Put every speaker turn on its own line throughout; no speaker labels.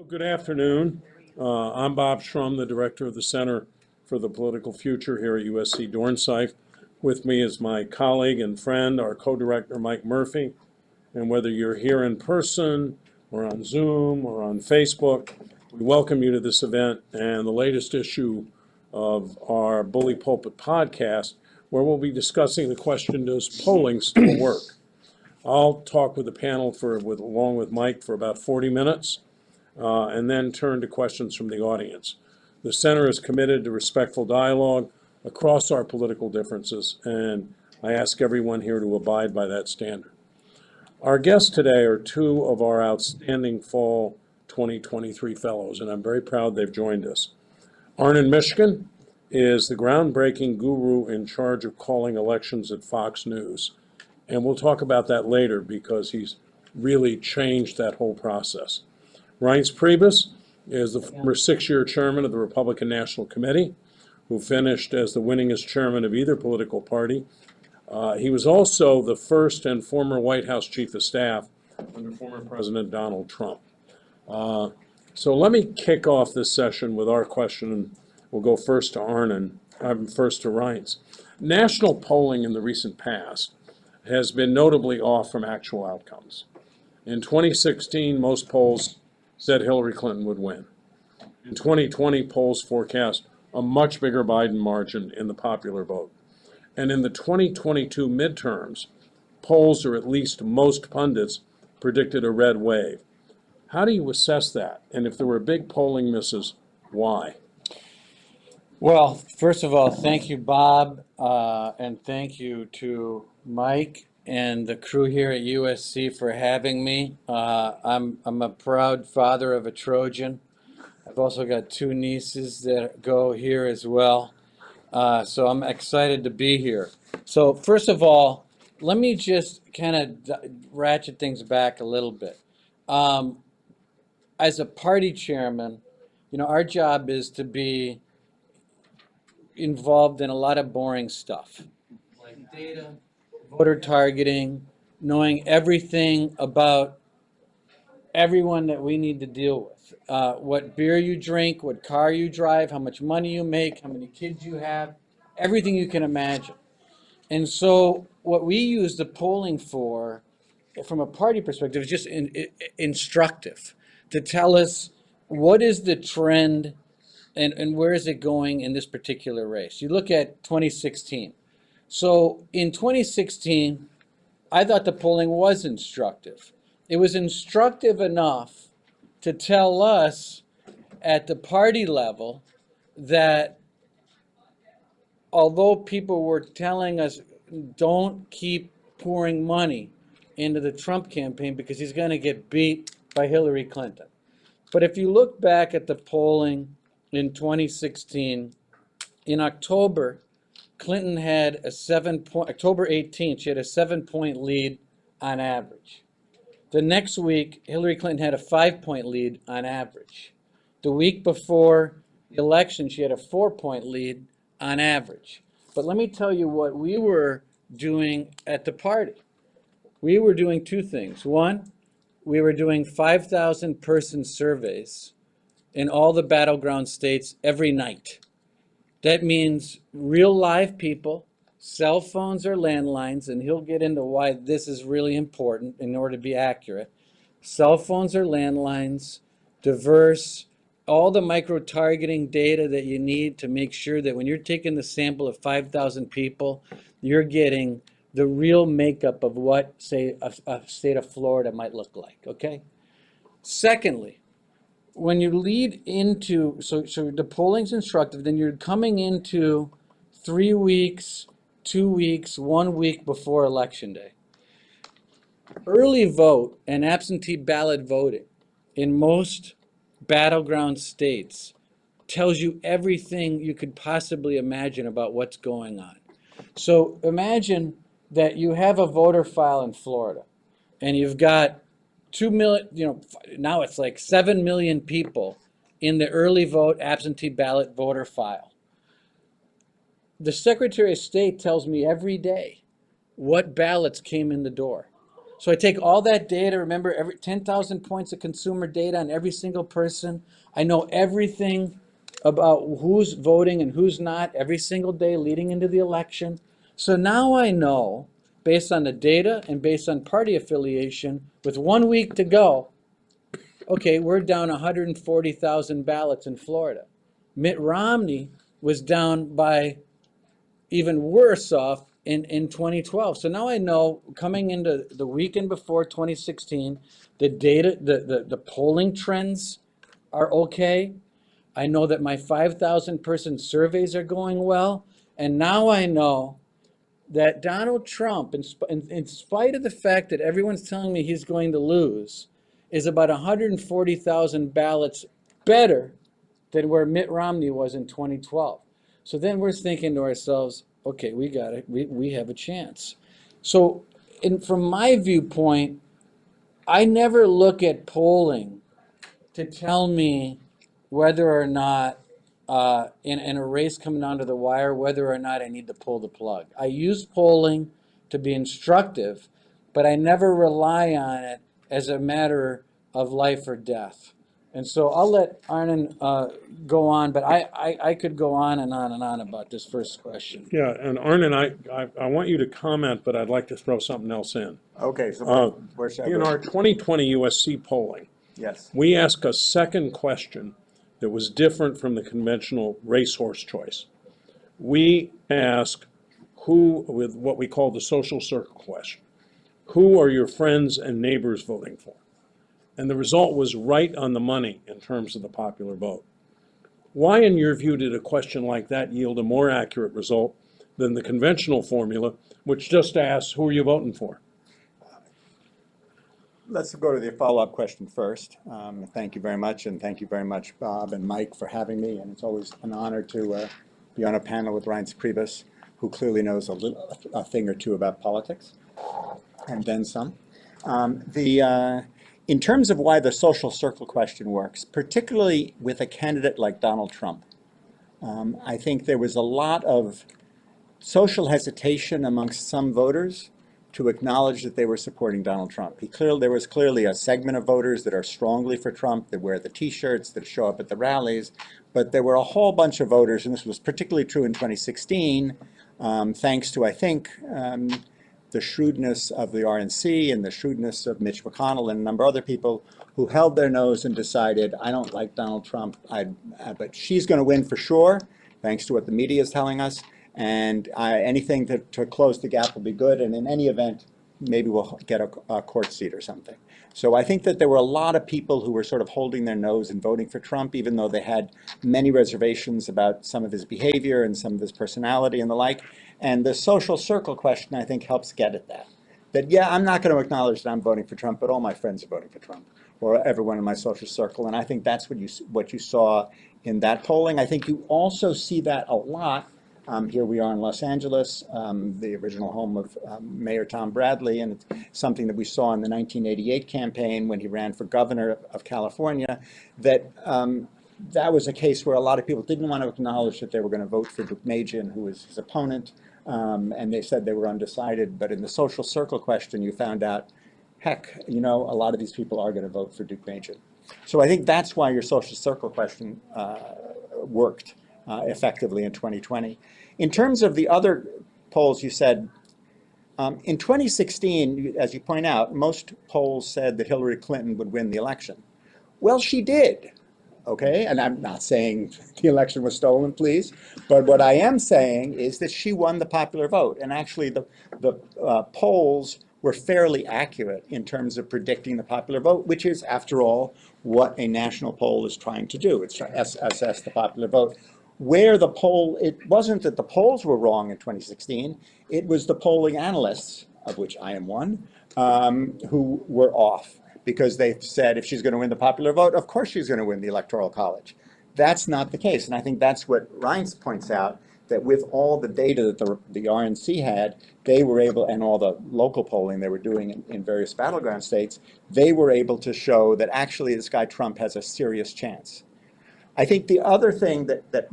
Good afternoon. I'm Bob Shrum, the director of the Center for the Political Future here at USC Dornsife. With me is my colleague and friend, our co-director, Mike Murphy. And whether you're here in person or on Zoom or on Facebook, we welcome you to this event and the latest issue of our Bully Pulpit podcast, where we'll be discussing the question, does polling still work? I'll talk with the panel along with Mike for about 40 minutes. And then turn to questions from the audience. The Center is committed to respectful dialogue across our political differences, and I ask everyone here to abide by that standard. Our guests today are two of our outstanding fall 2023 fellows, and I'm very proud they've joined us. Arnon Mishkin is the groundbreaking guru in charge of calling elections at Fox News, and we'll talk about that later because he's really changed that whole process. Reince Priebus is the former 6-year chairman of the Republican National Committee, who finished as the winningest chairman of either political party. He was also the first and former White House chief of staff under former President Donald Trump. So let me kick off this session with our question, and we'll go first to Arnon, first to Reince. National polling in the recent past has been notably off from actual outcomes. In 2016, most polls said Hillary Clinton would win. In 2020, polls forecast a much bigger Biden margin in the popular vote. And in the 2022 midterms, polls, or at least most pundits, predicted a red wave. How do you assess that? And if there were big polling misses, why?
Well, first of all, thank you, Bob, and thank you to Mike and the crew here at USC for having me. I'm a proud father of a Trojan. I've also got 2 nieces that go here as well. So I'm excited to be here. So first of all, let me just kind of ratchet things back a little bit. As a party chairman, our job is to be involved in a lot of boring stuff, like data, voter targeting, knowing everything about everyone that we need to deal with. What beer you drink, what car you drive, how much money you make, how many kids you have, everything you can imagine. And so what we use the polling for, from a party perspective, is just instructive to tell us what is the trend and where is it going in this particular race. You look at 2016. So in 2016, I thought the polling was instructive. It was instructive enough to tell us at the party level that although people were telling us don't keep pouring money into the Trump campaign because he's going to get beat by Hillary Clinton. But if you look back at the polling in 2016, in October, Clinton had a October 18th, she had a 7-point lead on average. The next week, Hillary Clinton had a 5-point lead on average. The week before the election, she had a 4-point lead on average. But let me tell you what we were doing at the party. We were doing 2 things. One, we were doing 5,000 person surveys in all the battleground states every night. That means real live people, cell phones or landlines, and he'll get into why this is really important in order to be accurate. Cell phones or landlines, diverse, all the micro-targeting data that you need to make sure that when you're taking the sample of 5,000 people, you're getting the real makeup of what, say, a state of Florida might look like, okay? Secondly, when you lead into, so the polling's instructive, then you're coming into 3 weeks, 2 weeks, 1 week before Election Day. Early vote and absentee ballot voting in most battleground states tells you everything you could possibly imagine about what's going on. So imagine that you have a voter file in Florida and you've got 2 million, now it's like 7 million people in the early vote absentee ballot voter file. The Secretary of State tells me every day what ballots came in the door. So I take all that data, remember every 10,000 points of consumer data on every single person. I know everything about who's voting and who's not every single day leading into the election. So now I know, based on the data and based on party affiliation, with 1 week to go, okay, we're down 140,000 ballots in Florida. Mitt Romney was down by even worse off in 2012. So now I know, coming into the weekend before 2016, the data, the polling trends are okay. I know that my 5,000 person surveys are going well. And now I know that Donald Trump, in spite of the fact that everyone's telling me he's going to lose, is about 140,000 ballots better than where Mitt Romney was in 2012. So then we're thinking to ourselves, okay, we got it. We have a chance. So from my viewpoint, I never look at polling to tell me whether or not in a race coming down to the wire, whether or not I need to pull the plug. I use polling to be instructive, but I never rely on it as a matter of life or death. And so I'll let Arnon go on, but I could go on and on and on about this first question.
Yeah, and Arnon, I want you to comment, but I'd like to throw something else in.
Okay, so where should I
In
go?
our 2020 USC polling,
Yes.
we asked a second question that was different from the conventional racehorse choice. We asked who, with what we call the social circle question, who are your friends and neighbors voting for? And the result was right on the money in terms of the popular vote. Why, in your view, did a question like that yield a more accurate result than the conventional formula, which just asks, who are you voting for?
Let's go to the follow-up question first. Thank you very much, and thank you very much, Bob and Mike, for having me. And it's always an honor to be on a panel with Reince Priebus, who clearly knows a thing or two about politics, and then some. In terms of why the social circle question works, particularly with a candidate like Donald Trump, I think there was a lot of social hesitation amongst some voters to acknowledge that they were supporting Donald Trump. There was clearly a segment of voters that are strongly for Trump, that wear the T-shirts, that show up at the rallies, but there were a whole bunch of voters, and this was particularly true in 2016, thanks to, I think, the shrewdness of the RNC and the shrewdness of Mitch McConnell and a number of other people who held their nose and decided, I don't like Donald Trump, but she's going to win for sure, thanks to what the media is telling us. And anything to close the gap will be good. And in any event, maybe we'll get a court seat or something. So I think that there were a lot of people who were sort of holding their nose and voting for Trump, even though they had many reservations about some of his behavior and some of his personality and the like. And the social circle question, I think, helps get at that. That, yeah, I'm not going to acknowledge that I'm voting for Trump, but all my friends are voting for Trump, or everyone in my social circle. And I think that's what you saw in that polling. I think you also see that a lot. Here we are in Los Angeles, the original home of Mayor Tom Bradley, and it's something that we saw in the 1988 campaign when he ran for governor of California, that that was a case where a lot of people didn't want to acknowledge that they were going to vote for Deukmejian, who was his opponent, and they said they were undecided. But in the social circle question, you found out, heck, a lot of these people are going to vote for Deukmejian. So I think that's why your social circle question worked effectively in 2020. In terms of the other polls, you said, in 2016, as you point out, most polls said that Hillary Clinton would win the election. Well, she did, okay? And I'm not saying the election was stolen, please, but what I am saying is that she won the popular vote. And actually, the polls were fairly accurate in terms of predicting the popular vote, which is, after all, what a national poll is trying to do. It's trying to assess the popular vote. Where the poll, it wasn't that the polls were wrong in 2016, it was the polling analysts, of which I am one, who were off, because they said if she's going to win the popular vote, of course she's going to win the Electoral College. That's not the case, and I think that's what Reince points out, that with all the data that the RNC had, they were able, and all the local polling they were doing in various battleground states, they were able to show that actually this guy Trump has a serious chance. I think the other thing that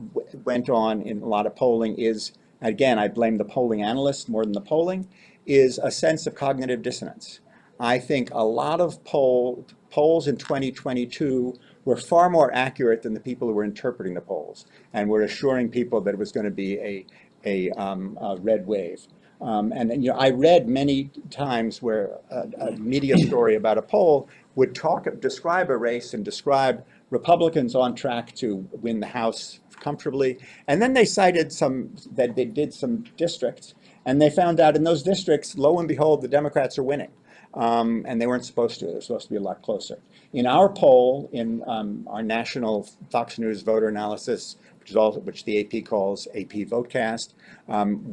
went on in a lot of polling is, again, I blame the polling analysts more than the polling, is a sense of cognitive dissonance. I think a lot of polls in 2022 were far more accurate than the people who were interpreting the polls and were assuring people that it was going to be a red wave. And I read many times where a media story about a poll would describe a race and describe Republicans on track to win the House comfortably. And then they cited that they did some districts, and they found out in those districts, lo and behold, the Democrats are winning. And they weren't supposed to. They're supposed to be a lot closer. In our poll, in our national Fox News voter analysis, which the AP calls AP Votecast,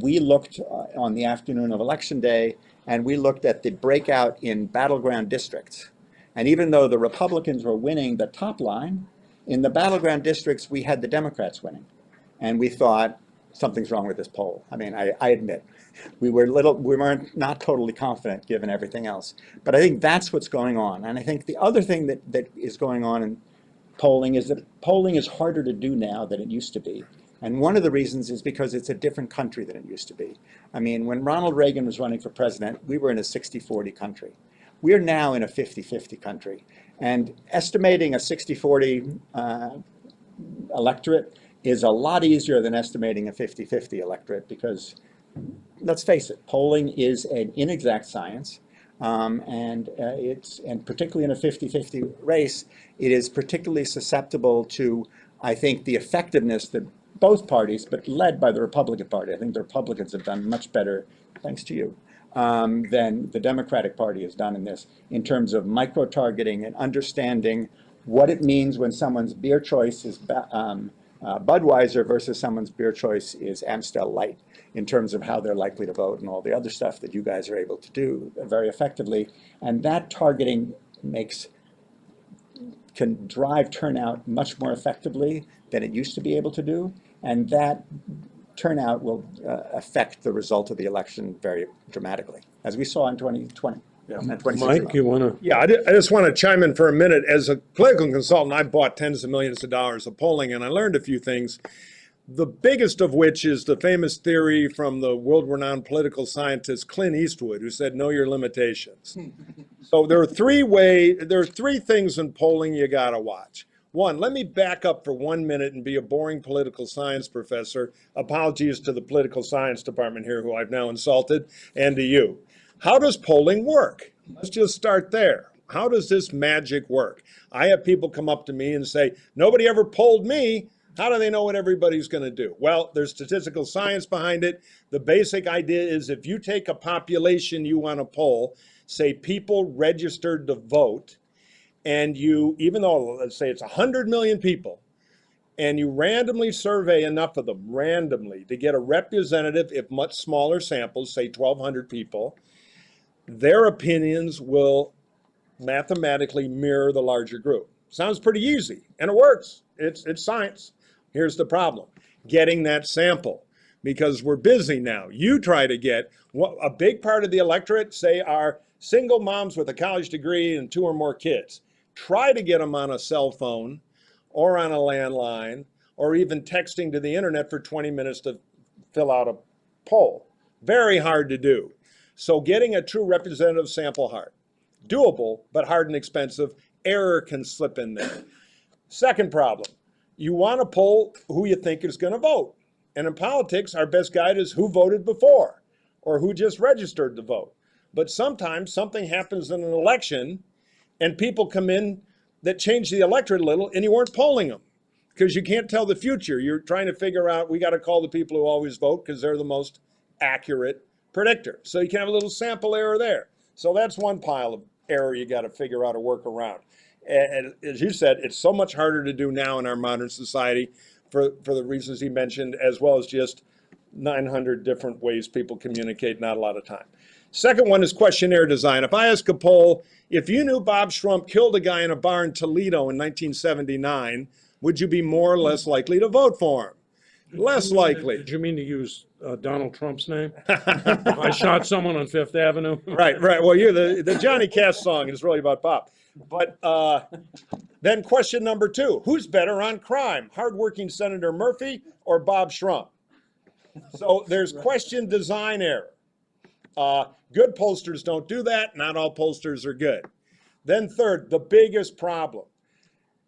we looked on the afternoon of Election Day, and we looked at the breakout in battleground districts. And even though the Republicans were winning the top line, in the battleground districts, we had the Democrats winning. And we thought, something's wrong with this poll. I mean, I admit, we weren't not totally confident given everything else. But I think that's what's going on. And I think the other thing that is going on in polling is that polling is harder to do now than it used to be. And one of the reasons is because it's a different country than it used to be. I mean, when Ronald Reagan was running for president, we were in a 60-40 country. We are now in a 50-50 country. And estimating a 60-40 electorate is a lot easier than estimating a 50-50 electorate because, let's face it, polling is an inexact science. And particularly in a 50-50 race, it is particularly susceptible to, I think, the effectiveness that both parties, but led by the Republican Party. I think the Republicans have done much better, thanks to you, than the Democratic Party has done in this, in terms of micro-targeting and understanding what it means when someone's beer choice is Budweiser versus someone's beer choice is Amstel Light, in terms of how they're likely to vote and all the other stuff that you guys are able to do very effectively. And that targeting can drive turnout much more effectively than it used to be able to do. And that turnout will affect the result of the election very dramatically, as we saw in 2020.
Yeah.
And 2016.
Mike, you want to?
Yeah, I just want to chime in for a minute. As a political consultant, I bought tens of millions of dollars of polling, and I learned a few things. The biggest of which is the famous theory from the world-renowned political scientist Clint Eastwood, who said, "Know your limitations." So there are three things in polling you got to watch. One, let me back up for 1 minute and be a boring political science professor. Apologies to the political science department here, who I've now insulted, and to you. How does polling work? Let's just start there. How does this magic work? I have people come up to me and say, nobody ever polled me. How do they know what everybody's going to do? Well, there's statistical science behind it. The basic idea is if you take a population you want to poll, say people registered to vote, and you, even though, let's say it's 100 million people, and you randomly survey enough of them, randomly, to get a representative, if much smaller samples, say 1,200 people, their opinions will mathematically mirror the larger group. Sounds pretty easy, and it works. It's science. Here's the problem, getting that sample, because we're busy now. You try to get, a big part of the electorate, say, are single moms with a college degree and 2 or more kids. Try to get them on a cell phone or on a landline or even texting to the internet for 20 minutes to fill out a poll. Very hard to do. So getting a true representative sample hard. Doable, but hard and expensive. Error can slip in there. Second problem, you want to poll who you think is going to vote. And in politics, our best guide is who voted before or who just registered to vote. But sometimes something happens in an election and people come in that change the electorate a little and you weren't polling them because you can't tell the future. You're trying to figure out, we got to call the people who always vote because they're the most accurate predictor. So you can have a little sample error there. So that's one pile of error you got to figure out a work around. And as you said, it's so much harder to do now in our modern society for the reasons he mentioned, as well as just 900 different ways people communicate, not a lot of time. Second one is questionnaire design. If I ask a poll, if you knew Bob Shrum killed a guy in a bar in Toledo in 1979, would you be more or less likely to vote for him? Less likely.
Did you mean to use Donald Trump's name? I shot someone on Fifth Avenue.
Right. Well, the Johnny Cash song is really about Bob. But then question number 2, who's better on crime? Hardworking Senator Murphy or Bob Shrum? So there's question design error. Good pollsters don't do that. Not all pollsters are good. Then third, the biggest problem.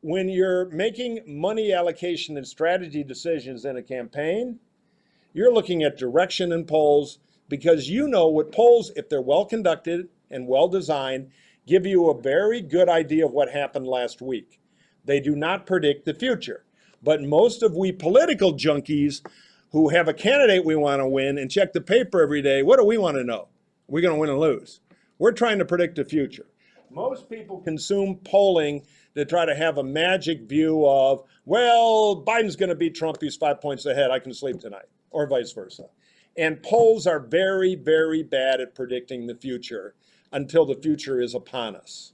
When you're making money allocation and strategy decisions in a campaign, you're looking at direction in polls because you know what polls, if they're well conducted and well designed, give you a very good idea of what happened last week. They do not predict the future. But most of we political junkies who have a candidate we want to win and check the paper every day, what do we want to know? We're going to win and lose. We're trying to predict the future. Most people consume polling to try to have a magic view of, well, Biden's going to beat Trump, he's 5 points ahead, I can sleep tonight, or vice versa. And polls are very, very bad at predicting the future until the future is upon us.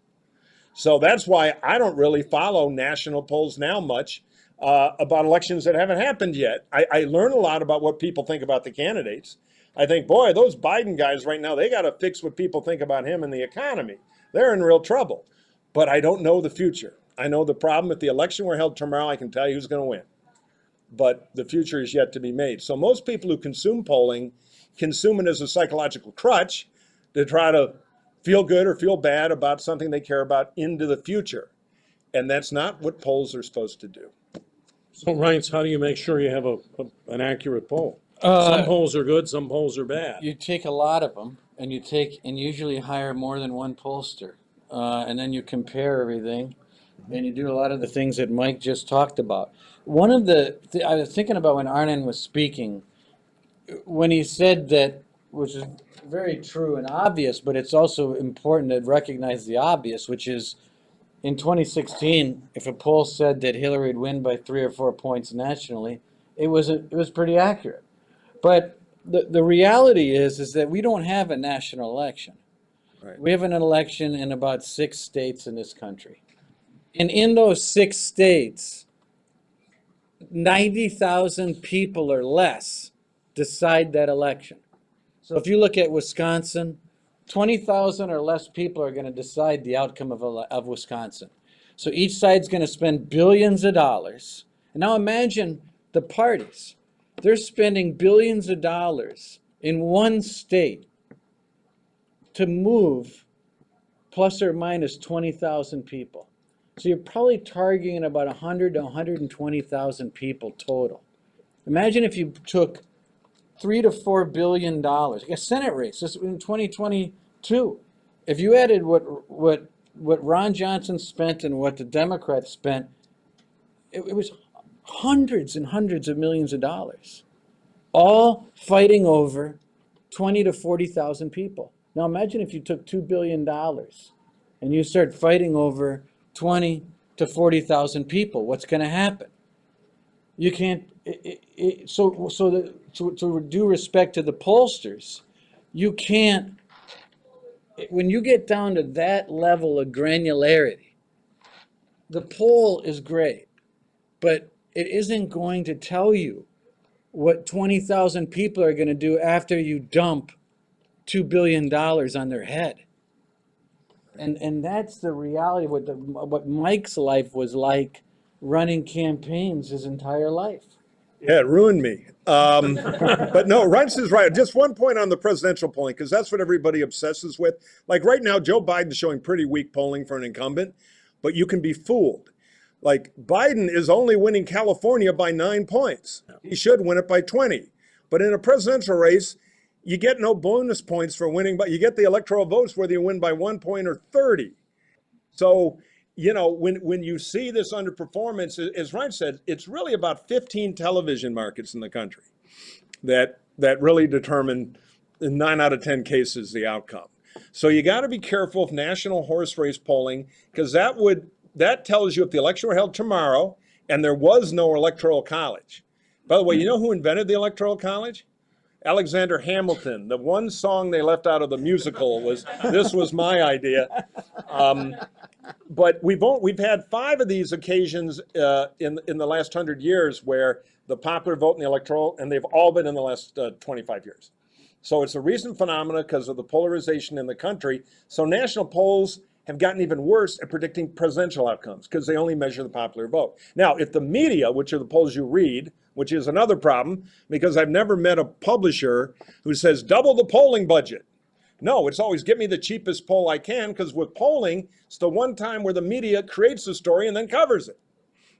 So that's why I don't really follow national polls now much about elections that haven't happened yet. I learn a lot about what people think about the candidates. I think, boy, those Biden guys right now, they got to fix what people think about him and the economy. They're in real trouble. But I don't know the future. I know the problem. If the election were held tomorrow, I can tell you who's going to win. But the future is yet to be made. So most people who consume polling consume it as a psychological crutch to try to feel good or feel bad about something they care about into the future. And that's not what polls are supposed to do.
So Reince, how do you make sure you have an accurate poll? Some polls are good, some polls are bad.
You take a lot of them, and usually hire more than one pollster, and then you compare everything, and you do a lot of the things that Mike just talked about. One of I was thinking about when Arnon was speaking, when he said that, which is very true and obvious, but it's also important to recognize the obvious, which is in 2016, if a poll said that Hillary would win by 3 or 4 points nationally, it was pretty accurate. But the reality is that we don't have a national election.
Right.
We have an election in about 6 states in this country. And in those 6 states, 90,000 people or less decide that election. So if you look at Wisconsin, 20,000 or less people are going to decide the outcome of Wisconsin. So each side's going to spend billions of dollars. And now imagine the parties. They're spending billions of dollars in one state to move plus or minus 20,000 people. So you're probably targeting about 100 to 120,000 people total. Imagine if you took $3 to $4 billion, a Senate race, this in 2022. If you added what Ron Johnson spent and what the Democrats spent, it was hundreds and hundreds of millions of dollars, all fighting over 20 to 40,000 people. Now imagine if you took $2 billion and you start fighting over 20 to 40,000 people. What's going to happen? You can't. To due respect to the pollsters, you can't. When you get down to that level of granularity, the poll is great, but it isn't going to tell you what 20,000 people are going to do after you dump $2 billion on their head. And that's the reality of what Mike's life was like running campaigns his entire life.
Yeah, it ruined me. But no, Reince is right. Just one point on the presidential polling, because that's what everybody obsesses with. Like right now, Joe Biden's showing pretty weak polling for an incumbent, but you can be fooled. Like Biden is only winning California by 9 points. He should win it by 20. But in a presidential race, you get no bonus points for winning, but you get the electoral votes whether you win by 1 point or 30. So, you know, when you see this underperformance, as Ryan said, it's really about 15 television markets in the country that really determine in 9 out of 10 cases the outcome. So you got to be careful of national horse race polling, because that tells you if the election were held tomorrow and there was no electoral college. By the way, you know who invented the electoral college? Alexander Hamilton. The one song they left out of the musical was "This Was My Idea." But we've had 5 of these occasions in the last 100 years where the popular vote in the electoral, and they've all been in the last 25 years. So it's a recent phenomenon because of the polarization in the country. So national polls have gotten even worse at predicting presidential outcomes because they only measure the popular vote. Now, if the media, which are the polls you read, which is another problem, because I've never met a publisher who says double the polling budget. No, it's always get me the cheapest poll I can, because with polling, it's the one time where the media creates a story and then covers it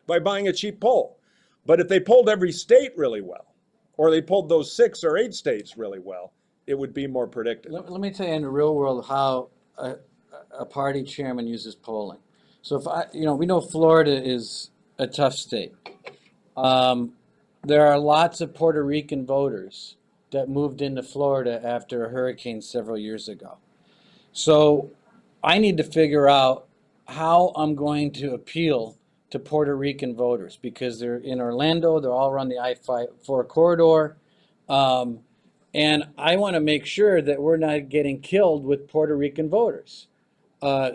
by buying a cheap poll. But if they polled every state really well, or they polled those 6 or 8 states really well, it would be more predictive.
Let me tell you in the real world how a party chairman uses polling. So we know Florida is a tough state. There are lots of Puerto Rican voters that moved into Florida after a hurricane several years ago. So I need to figure out how I'm going to appeal to Puerto Rican voters, because they're in Orlando, they're all around the I-4 corridor. And I want to make sure that we're not getting killed with Puerto Rican voters.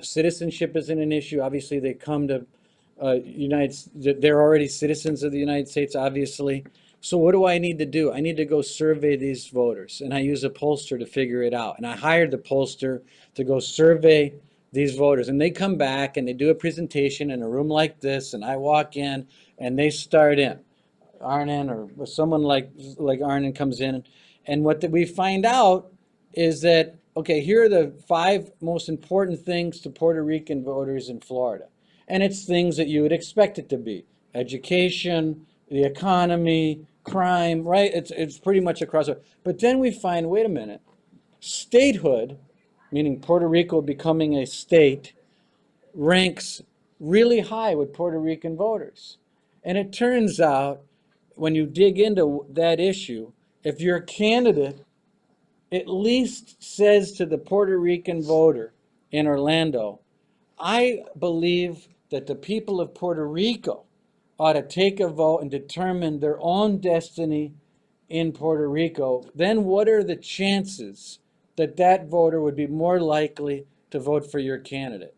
Citizenship isn't an issue. Obviously, they come to they're already citizens of the United States, obviously. So what do I need to do? I need to go survey these voters, and I use a pollster to figure it out. And I hired the pollster to go survey these voters, and they come back and they do a presentation in a room like this, and I walk in and they start in. Arnon or someone like Arnon comes in, and what we find out is that, okay, here are the 5 most important things to Puerto Rican voters in Florida. And it's things that you would expect it to be: education, the economy, crime, right? It's pretty much across. But then we find, wait a minute, statehood, meaning Puerto Rico becoming a state, ranks really high with Puerto Rican voters. And it turns out, when you dig into that issue, if your candidate at least says to the Puerto Rican voter in Orlando, I believe that the people of Puerto Rico ought to take a vote and determine their own destiny in Puerto Rico, then what are the chances that that voter would be more likely to vote for your candidate?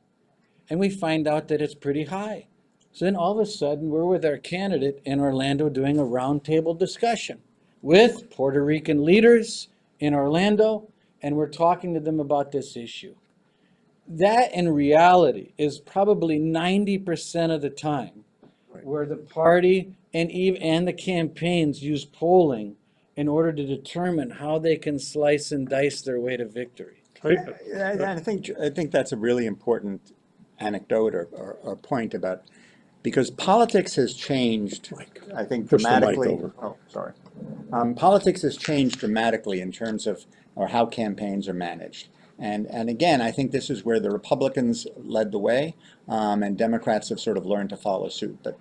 And we find out that it's pretty high. So then all of a sudden, we're with our candidate in Orlando doing a roundtable discussion with Puerto Rican leaders in Orlando, and we're talking to them about this issue. That, in reality, is probably 90% of the time where the party and the campaigns use polling in order to determine how they can slice and dice their way to victory.
I think that's a really important anecdote or point about, because politics has changed, I think,
Push the mic
dramatically.
over.
Oh, sorry. Politics has changed dramatically in terms of or how campaigns are managed. And again, I think this is where the Republicans led the way, and Democrats have sort of learned to follow suit. But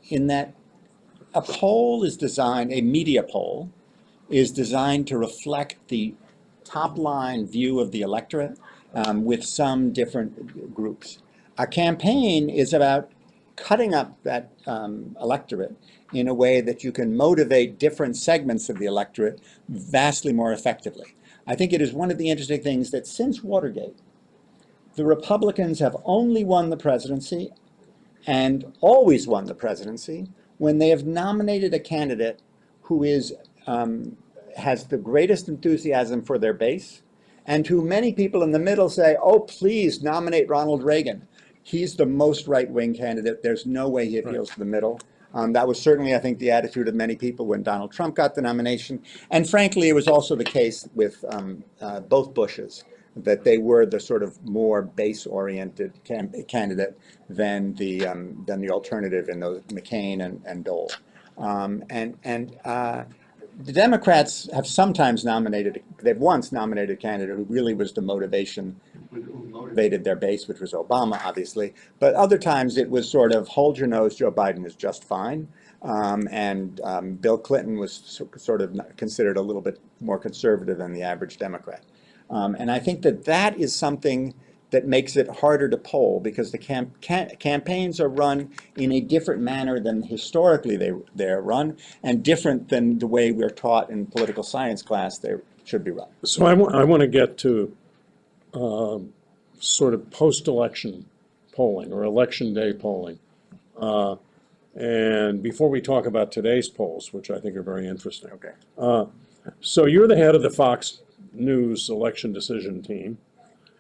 in that a poll is designed, a media poll is designed to reflect the top line view of the electorate with some different groups. A campaign is about cutting up that electorate in a way that you can motivate different segments of the electorate vastly more effectively. I think it is one of the interesting things that since Watergate, the Republicans have only won the presidency and always won the presidency when they have nominated a candidate who is has the greatest enthusiasm for their base, and who many people in the middle say, oh, please nominate Ronald Reagan. He's the most right-wing candidate. There's no way he appeals to the middle. That was certainly, I think, the attitude of many people when Donald Trump got the nomination. And frankly, it was also the case with both Bushes, that they were the sort of more base-oriented candidate than the alternative in those McCain and Dole. The Democrats have sometimes they've once nominated a candidate who really was the motivation, who motivated their base, which was Obama, obviously. But other times it was sort of, hold your nose, Joe Biden is just fine. Bill Clinton was sort of considered a little bit more conservative than the average Democrat. And I think that is something that makes it harder to poll, because the campaigns are run in a different manner than historically they're run, and different than the way we're taught in political science class they should be run.
So I want to get to sort of post-election polling or election day polling. And before we talk about today's polls, which I think are very interesting.
Okay.
So you're the head of the Fox News election decision team,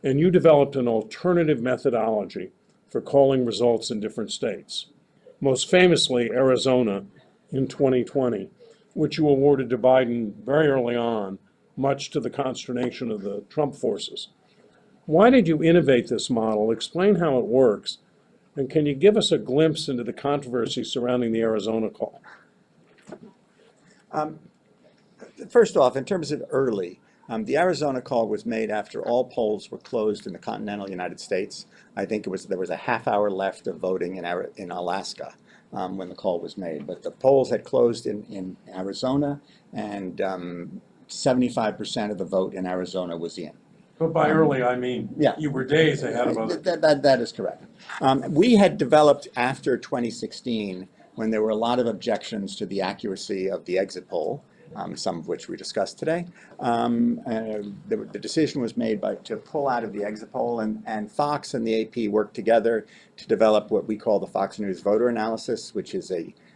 and you developed an alternative methodology for calling results in different states, most famously Arizona in 2020, which you awarded to Biden very early on much to the consternation of the Trump forces. Why did you innovate this model? Explain how it works. And can you give us a glimpse into the controversy surrounding the Arizona call?
First off, in terms of early, the Arizona call was made after all polls were closed in the continental United States. I think there was a half hour left of voting in Alaska when the call was made. But the polls had closed in Arizona, and 75% of the vote in Arizona was in.
But by early, I mean,
yeah.
you were days ahead of us.
That is correct. We had developed after 2016, when there were a lot of objections to the accuracy of the exit poll, some of which we discussed today. The decision was made to pull out of the exit poll, and Fox and the AP worked together to develop what we call the Fox News voter analysis, which is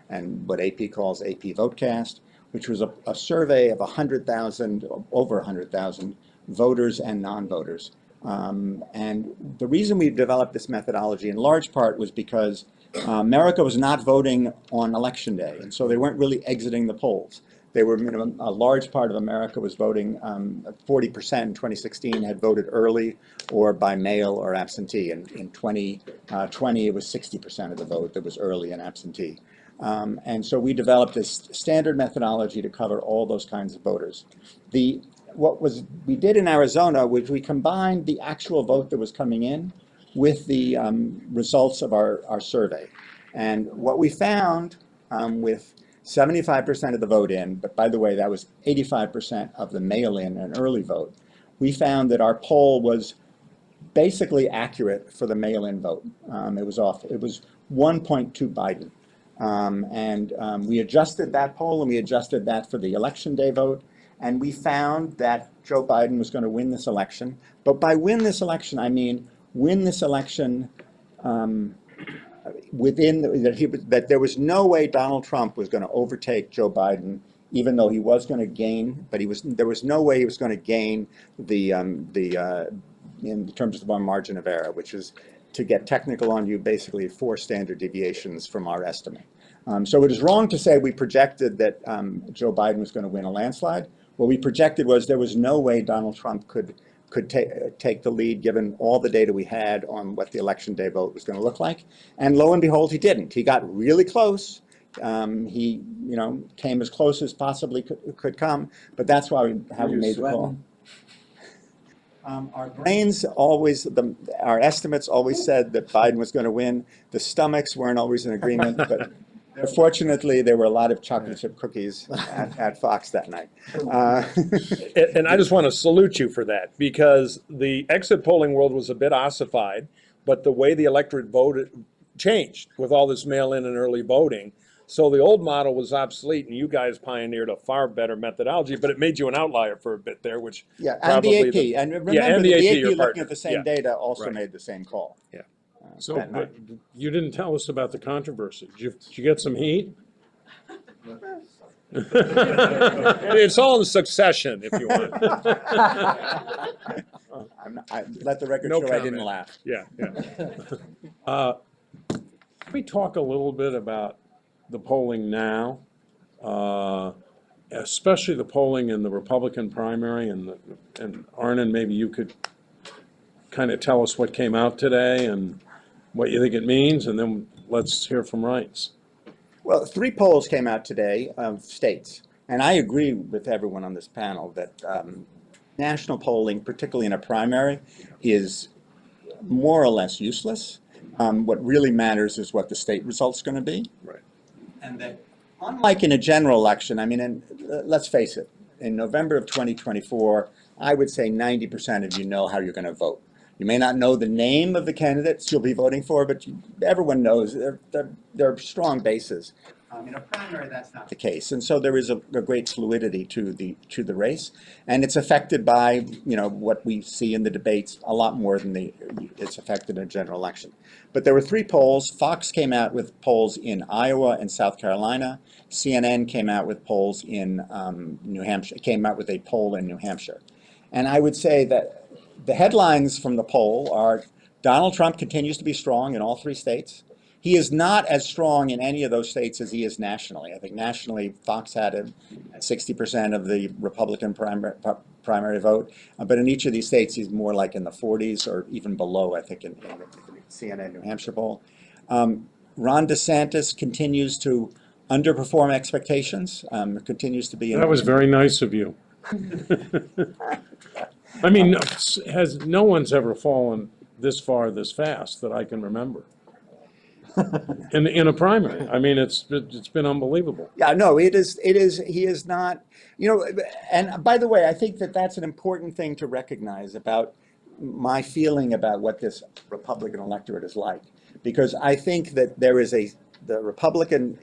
and what AP calls AP Votecast, which was a survey of 100,000, over 100,000 voters and non-voters. And the reason we developed this methodology in large part was because America was not voting on election day, and so they weren't really exiting the polls. They were, a large part of America was voting, 40% in 2016 had voted early or by mail or absentee. And in 2020, it was 60% of the vote that was early and absentee. And so we developed this standard methodology to cover all those kinds of voters. What we did in Arizona was we combined the actual vote that was coming in with the results of our survey. And what we found with 75% of the vote in, but by the way, that was 85% of the mail-in and early vote, we found that our poll was basically accurate for the mail-in vote. It was 1.2 Biden. And we adjusted that poll, and we adjusted that for the election day vote. And we found that Joe Biden was going to win this election. But by win this election, I mean win this election that there was no way Donald Trump was going to overtake Joe Biden, even though he was going to gain. But there was no way he was going to gain in terms of our margin of error, which is, to get technical on you, basically 4 standard deviations from our estimate. So it is wrong to say we projected that Joe Biden was going to win a landslide. What we projected was there was no way Donald Trump could take the lead, given all the data we had on what the election day vote was going to look like. And lo and behold, he didn't. He got really close. He came as close as possibly could come, but that's why we made the call. Our brains always, our estimates always said that Biden was going to win. The stomachs weren't always in agreement, but fortunately, there were a lot of chocolate chip cookies at Fox that night.
And I just want to salute you for that, because the exit polling world was a bit ossified, but the way the electorate voted changed with all this mail-in and early voting. So the old model was obsolete, and you guys pioneered a far better methodology, but it made you an outlier for a bit there, which
and
probably
the AP. And remember,
and
the
AP,
AP
your
looking
partner.
at the same data also
Right.
made the same call.
Yeah.
So,
that
but you didn't tell us about the controversy. Did you get some heat?
It's all in succession, if you want.
I let the record
No
show I didn't
comment.
laugh.
Yeah.
Can we talk a little bit about the polling now, especially the polling in the Republican primary, and Arnon, maybe you could kind of tell us what came out today and what you think it means, and then let's hear from Reince.
Well, 3 polls came out today of states, and I agree with everyone on this panel that national polling, particularly in a primary, is more or less useless. What really matters is what the state result's going to be.
Right.
And that, unlike in a general election, I mean, let's face it, in November of 2024, I would say 90% of you know how you're going to vote. You may not know the name of the candidates you'll be voting for, but everyone knows they're strong bases. In a primary, that's not the case, and so there is a great fluidity to the race, and it's affected by what we see in the debates a lot more than it's affected in a general election. But there were 3 polls. Fox came out with polls in Iowa and South Carolina. CNN came out with polls in New Hampshire. Came out with a poll in New Hampshire, and I would say that the headlines from the poll are: Donald Trump continues to be strong in all 3 states. He is not as strong in any of those states as he is nationally. I think nationally, Fox had him at 60% of the Republican primary vote, but in each of these states, he's more like in the 40s or even below, I think, in the CNN New Hampshire poll. Ron DeSantis continues to underperform expectations, continues to be in.
That was very nice of you. I mean, no one's ever fallen this far, this fast that I can remember. In a primary. I mean, it's been unbelievable.
Yeah, no, he is not, and by the way, I think that that's an important thing to recognize about my feeling about what this Republican electorate is like. Because I think that the Republican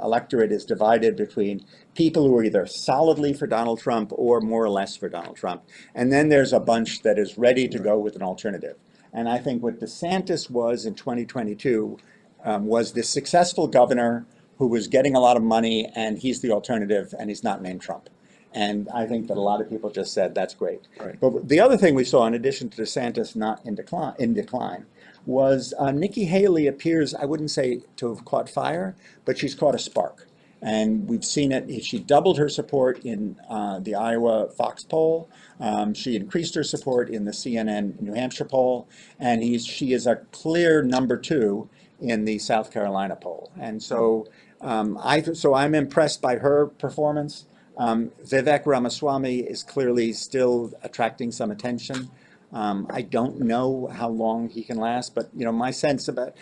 electorate is divided between people who are either solidly for Donald Trump or more or less for Donald Trump. And then there's a bunch that is ready to go with an alternative. And I think what DeSantis was in 2022 was this successful governor who was getting a lot of money, and he's the alternative, and he's not named Trump. And I think that a lot of people just said, that's great.
Right.
But the other thing we saw, in addition to DeSantis not in decline, was Nikki Haley appears, I wouldn't say to have caught fire, but she's caught a spark. And we've seen it. She doubled her support in the Iowa Fox poll. She increased her support in the CNN New Hampshire poll. And she is a clear number 2 in the South Carolina poll. And so, I'm impressed by her performance. Vivek Ramaswamy is clearly still attracting some attention. I don't know how long he can last, but my sense about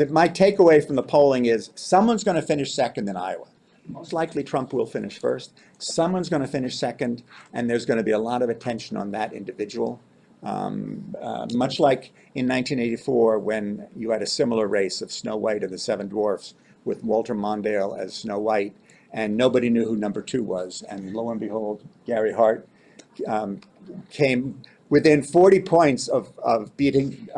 my takeaway from the polling is someone's going to finish second in Iowa. Most likely Trump will finish first. Someone's going to finish second, and there's going to be a lot of attention on that individual. Much like in 1984, when you had a similar race of Snow White and the Seven Dwarfs with Walter Mondale as Snow White, and nobody knew who number 2 was. And lo and behold, Gary Hart came within 40 points of beating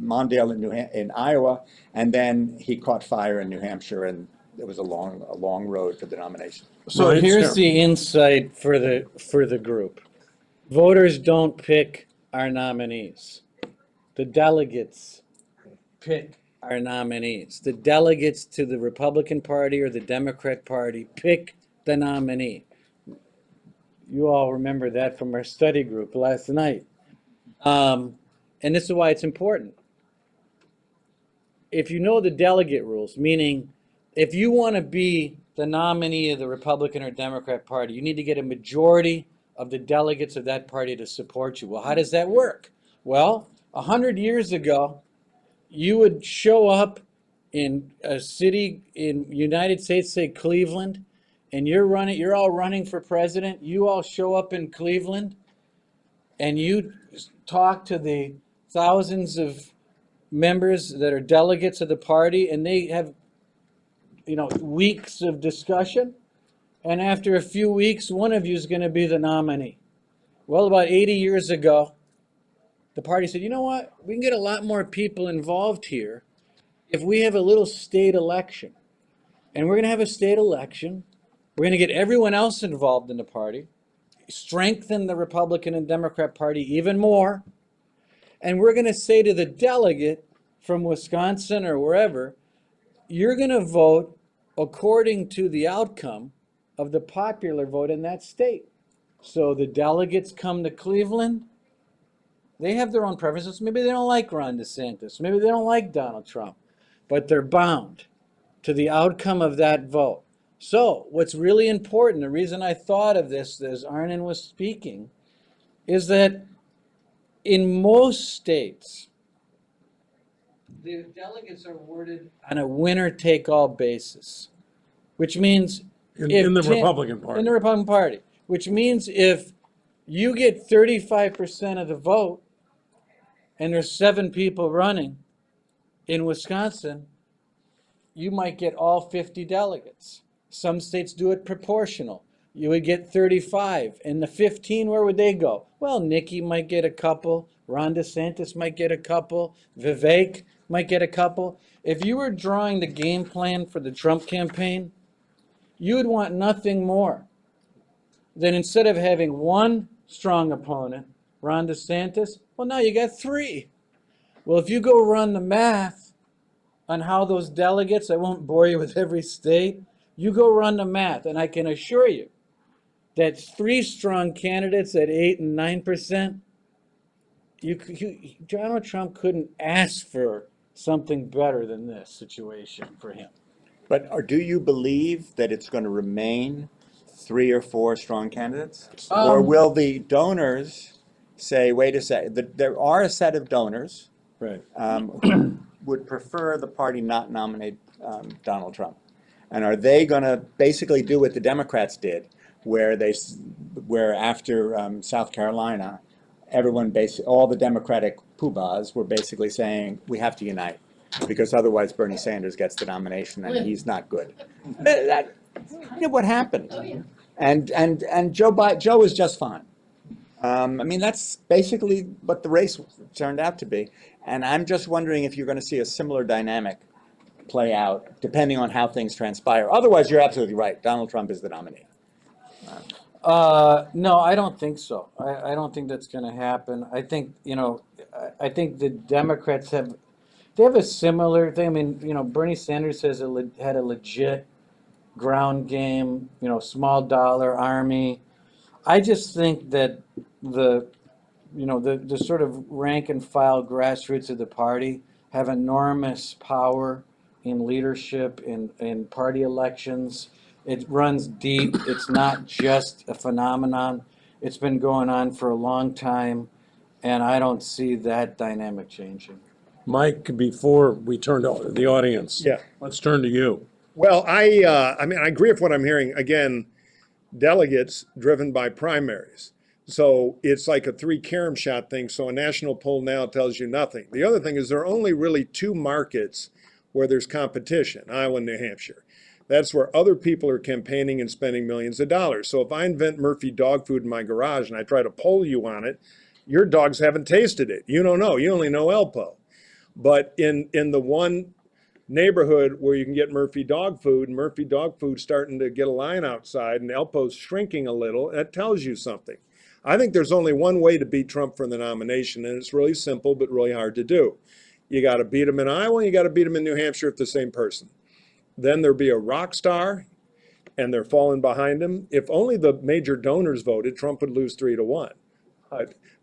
Mondale in Iowa, and then he caught fire in New Hampshire, and it was a long road for the nomination.
So
Right,
here's
sure.
the insight for the group. Voters don't pick our nominees. The delegates pick our nominees. The delegates to the Republican Party or the Democrat Party pick the nominee. You all remember that from our study group last night. And this is why it's important. If you know the delegate rules, meaning if you want to be the nominee of the Republican or Democrat Party, you need to get a majority of the delegates of that party to support you. Well, how does that work? Well, 100 years ago, you would show up in a city in United States, say Cleveland, and you're all running for president. You all show up in Cleveland, and you talk to the thousands of members that are delegates of the party, and they have weeks of discussion, and after a few weeks, one of you is going to be the nominee. Well, about 80 years ago, the party said, you know what? We can get a lot more people involved here if we have a little state election. And we're going to have a state election. We're going to get everyone else involved in the party, strengthen the Republican and Democrat Party even more, and we're going to say to the delegate from Wisconsin or wherever, you're going to vote according to the outcome of the popular vote in that state. So the delegates come to Cleveland. They have their own preferences. Maybe they don't like Ron DeSantis. Maybe they don't like Donald Trump. But they're bound to the outcome of that vote. So what's really important, the reason I thought of this as Arnon was speaking, is that in most states, the delegates are awarded on a winner-take-all basis, which means
In the Republican Party.
in the Republican Party, which means if you get 35% of the vote and there's 7 people running in Wisconsin, you might get all 50 delegates. Some states do it proportional. You would get 35, and the 15, where would they go? Well, Nikki might get a couple, Ron DeSantis might get a couple, Vivek might get a couple. If you were drawing the game plan for the Trump campaign, you would want nothing more than, instead of having one strong opponent, Ron DeSantis, well, now you got 3. Well, if you go run the math on how those delegates, I won't bore you with every state, you go run the math, and I can assure you that 3 strong candidates at 8 and 9%, Donald Trump couldn't ask for something better than this situation for him.
But do you believe that it's going to remain 3 or 4 strong candidates? Or will the donors say, wait a second, there are a set of donors
Right.
who would prefer the party not nominate Donald Trump? And are they going to basically do what the Democrats did, where after South Carolina, all the Democratic poobahs were basically saying, we have to unite, because otherwise Bernie Sanders gets the nomination and he's not good. That's kind of what happened. And Joe is just fine. I mean, that's basically what the race turned out to be. And I'm just wondering if you're going to see a similar dynamic play out, depending on how things transpire. Otherwise, you're absolutely right. Donald Trump is the nominee.
No, I don't think so. I don't think that's going to happen. I think, I think the Democrats have a similar thing. I mean, Bernie Sanders had a legit ground game, small dollar army. I just think that the sort of rank and file grassroots of the party have enormous power in leadership, in party elections. It runs deep. It's not just a phenomenon. It's been going on for a long time, and I don't see that dynamic changing.
Mike, before we turn to the audience,
Yeah.
let's turn to you.
Well, I mean, I agree with what I'm hearing. Again, delegates driven by primaries. So it's like a 3 carom shot thing. So a national poll now tells you nothing. The other thing is there are only really 2 markets where there's competition, Iowa and New Hampshire. That's where other people are campaigning and spending millions of dollars. So if I invent Murphy dog food in my garage and I try to poll you on it, your dogs haven't tasted it. You don't know. You only know Elpo. But in the one neighborhood where you can get Murphy dog food, and Murphy dog food's starting to get a line outside, and Elpo's shrinking a little, that tells you something. I think there's only one way to beat Trump for the nomination, and it's really simple but really hard to do. You got to beat him in Iowa, and you got to beat him in New Hampshire if the same person. Then there'll be a rock star, and they're falling behind him. If only the major donors voted, Trump would lose 3-1.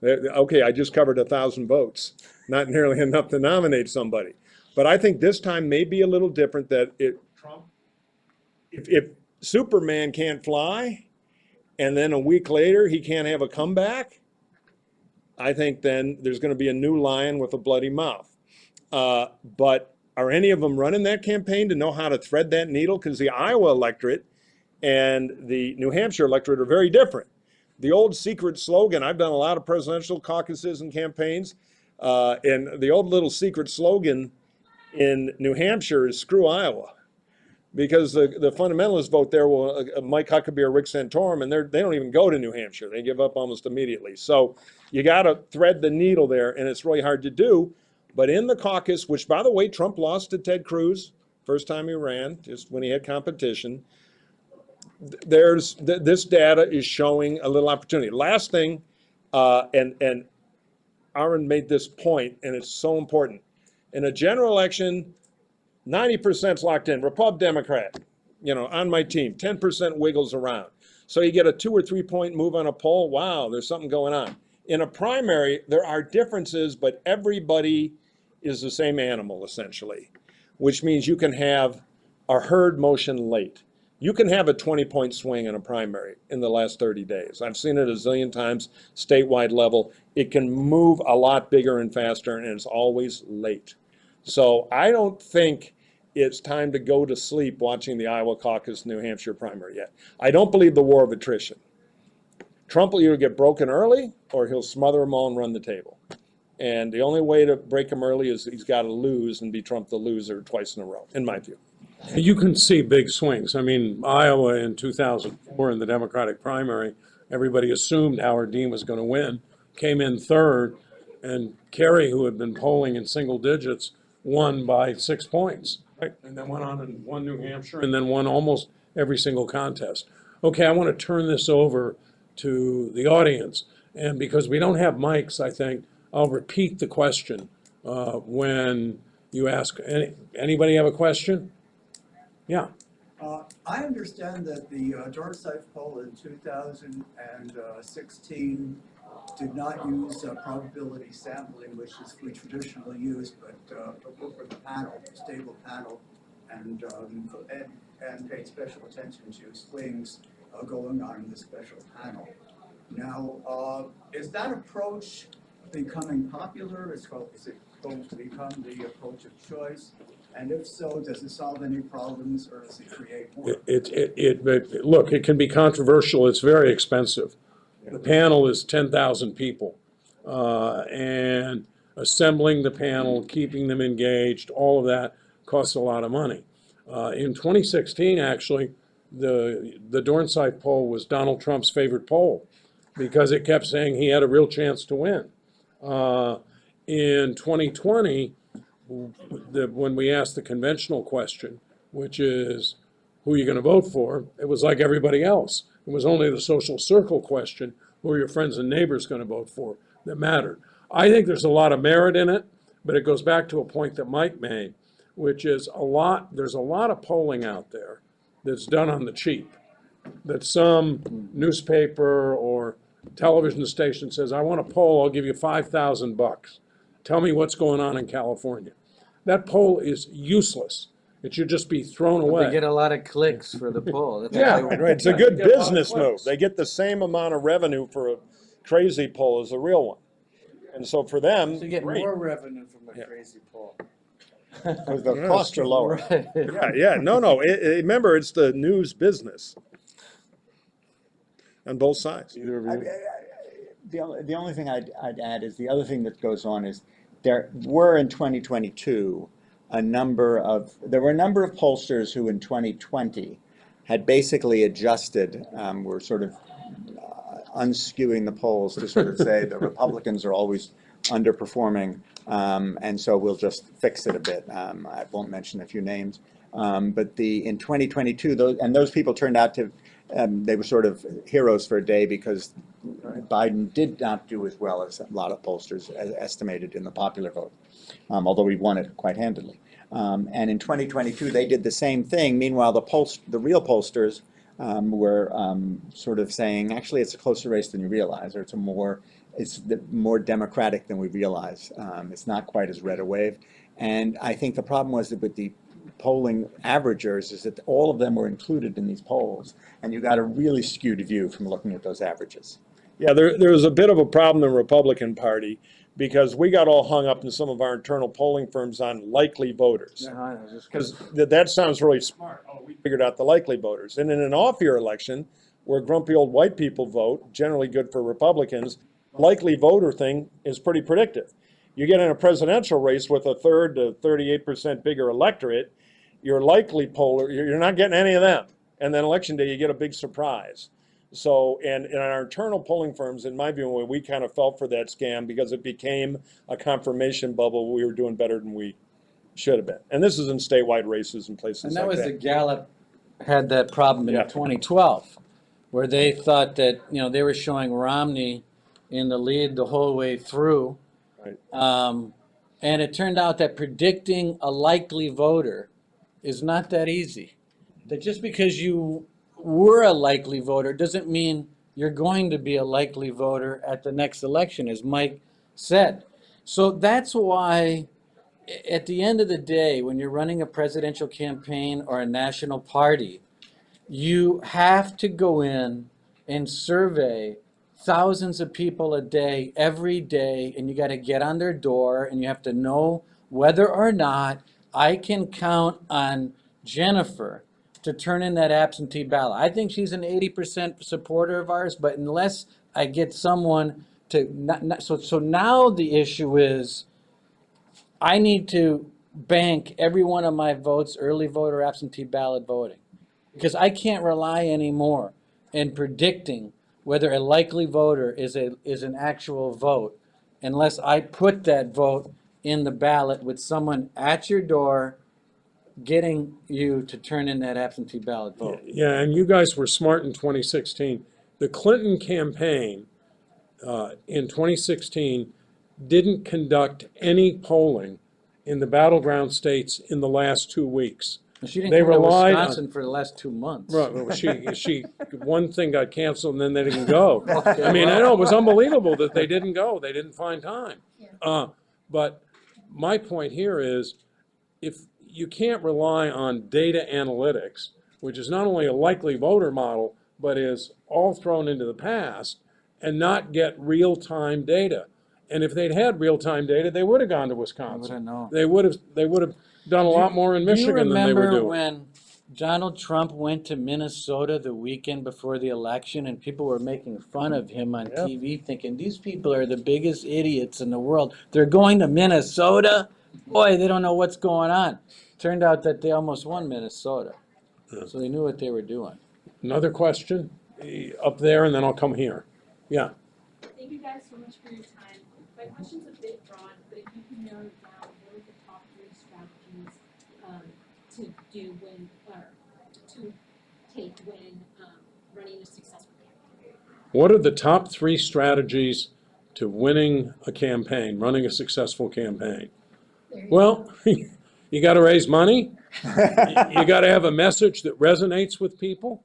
Okay, I just covered 1,000 votes, not nearly enough to nominate somebody. But I think this time may be a little different, that if Superman can't fly and then a week later he can't have a comeback, I think then there's going to be a new lion with a bloody mouth. But are any of them running that campaign to know how to thread that needle? Because the Iowa electorate and the New Hampshire electorate are very different. The old secret slogan, I've done a lot of presidential caucuses and campaigns, and the old little secret slogan in New Hampshire is screw Iowa, because the fundamentalists vote there, well, Mike Huckabee or Rick Santorum, and they don't even go to New Hampshire. They give up almost immediately. So you got to thread the needle there, and it's really hard to do. But in the caucus, which, by the way, Trump lost to Ted Cruz, first time he ran, just when he had competition, this data is showing a little opportunity. Last thing, and Arnon made this point, and it's so important. In a general election, 90% is locked in, Repub, Democrat, on my team, 10% wiggles around. So you get a 2 or 3 point move on a poll, wow, there's something going on. In a primary, there are differences, but everybody is the same animal, essentially, which means you can have a herd motion late. You can have a 20-point swing in a primary in the last 30 days. I've seen it a zillion times, statewide level. It can move a lot bigger and faster, and it's always late. So I don't think it's time to go to sleep watching the Iowa caucus, New Hampshire primary yet. I don't believe the war of attrition. Trump will either get broken early or he'll smother them all and run the table. And the only way to break him early is he's got to lose and be Trump the loser twice in a row, in my view.
You can see big swings. I mean, Iowa in 2004 in the Democratic primary, everybody assumed Howard Dean was going to win, came in third, and Kerry, who had been polling in single digits, won by 6 points, right? And then went on and won New Hampshire and then won almost every single contest. Okay, I want to turn this over to the audience. And because we don't have mics, I think I'll repeat the question. When you ask. Anybody have a question? Yeah.
I understand that the Dornsife poll in 2016 did not use probability sampling, which we traditionally use, but looked for the panel, stable panel, and paid special attention to swings going on in the special panel. Now, is that approach becoming popular? Is it going to become the approach of choice? And if so, does it solve any problems or does it create more?
Look, it can be controversial. It's very expensive. The panel is 10,000 people. And assembling the panel, keeping them engaged, all of that costs a lot of money. In 2016, actually, the Dornsife poll was Donald Trump's favorite poll because it kept saying he had a real chance to win. In 2020, when we asked the conventional question, which is, who are you going to vote for? It was like everybody else. It was only the social circle question, who are your friends and neighbors going to vote for, that mattered. I think there's a lot of merit in it, but it goes back to a point that Mike made, which is there's a lot of polling out there that's done on the cheap, that some newspaper or television station says, I want a poll, I'll give you $5,000. Tell me what's going on in California. That poll is useless. It should just be thrown
They
away.
get a lot of clicks for the poll. That's
Yeah.
why they-
Right, it's a good
They get a lot of
business move.
clicks.
They get the same amount of revenue for a crazy poll as a real one. And so for them,
To get
great.
more revenue from a
Yeah.
crazy poll.
Because the
Yeah,
costs are lower.
Right.
Yeah, no, remember, it's the news business on both sides.
The only thing I'd add is the other thing that goes on is there were in 2022 there were a number of pollsters who in 2020 had basically adjusted, were sort of unskewing the polls to sort of say the Republicans are always underperforming, and so we'll just fix it a bit. I won't mention a few names, but in 2022, those people turned out to, they were sort of heroes for a day because Biden did not do as well as a lot of pollsters estimated in the popular vote, although he won it quite handily. And in 2022, they did the same thing. Meanwhile, the real pollsters were sort of saying, actually, it's a closer race than you realize, or it's more democratic than we realize. It's not quite as red a wave. And I think the problem was that with the polling averagers is that all of them were included in these polls, and you got a really skewed view from looking at those averages.
Yeah, there was a bit of a problem in the Republican Party because we got all hung up in some of our internal polling firms on likely voters. Because that sounds really smart. Oh, we figured out the likely voters. And in an off-year election, where grumpy old white people vote, generally good for Republicans, the likely voter thing is pretty predictive. You get in a presidential race with a 3rd to 38% bigger electorate, your likely poller, you're not getting any of them. And then election day, you get a big surprise. So, and in our internal polling firms, in my view, we kind of fell for that scam because it became a confirmation bubble. We were doing better than we should have been. And this is in statewide races and places
And that
like
was
that.
the Gallup had that problem in
Yeah.
2012, where they thought that, they were showing Romney in the lead the whole way through.
Right.
And it turned out that predicting a likely voter is not that easy. That just because you were a likely voter doesn't mean you're going to be a likely voter at the next election, as Mike said. So that's why, at the end of the day, when you're running a presidential campaign or a national party, you have to go in and survey thousands of people a day, every day, and you got to get on their door, and you have to know whether or not I can count on Jennifer to turn in that absentee ballot. I think she's an 80% supporter of ours, but unless I get someone to, so now the issue is, I need to bank every one of my votes, early vote or absentee ballot voting, because I can't rely anymore in predicting whether a likely voter is an actual vote unless I put that vote in the ballot with someone at your door getting you to turn in that absentee ballot vote.
Yeah, and you guys were smart in 2016. The Clinton campaign in 2016 didn't conduct any polling in the battleground states in the last 2 weeks.
She didn't
They
come to
relied on-
Wisconsin for the last 2 months.
Right, well, one thing got canceled and then they didn't go. I mean, I know, it was unbelievable that they didn't go. They didn't find time. But my point here is, if you can't rely on data analytics, which is not only a likely voter model, but is all thrown into the past, and not get real-time data. And if they'd had real-time data, they would have gone to Wisconsin.
known.
They would have done a lot more in Michigan than they were
Do you remember
doing.
when Donald Trump went to Minnesota the weekend before the election and people were making fun of him on TV thinking, these people are the biggest idiots in the world. They're going to Minnesota? Boy, they don't know what's going on. Turned out that they almost won Minnesota. So they knew what they were doing.
Another question up there, and then I'll come here. Yeah.
Thank you guys so much for your time. My question's a bit broad, but if you can narrow it down, what are the top 3 strategies to do when, or to take when running a successful campaign?
What are the top 3 strategies to winning a campaign, running a successful campaign? Well, you got to raise money. You got to have a message that resonates with people,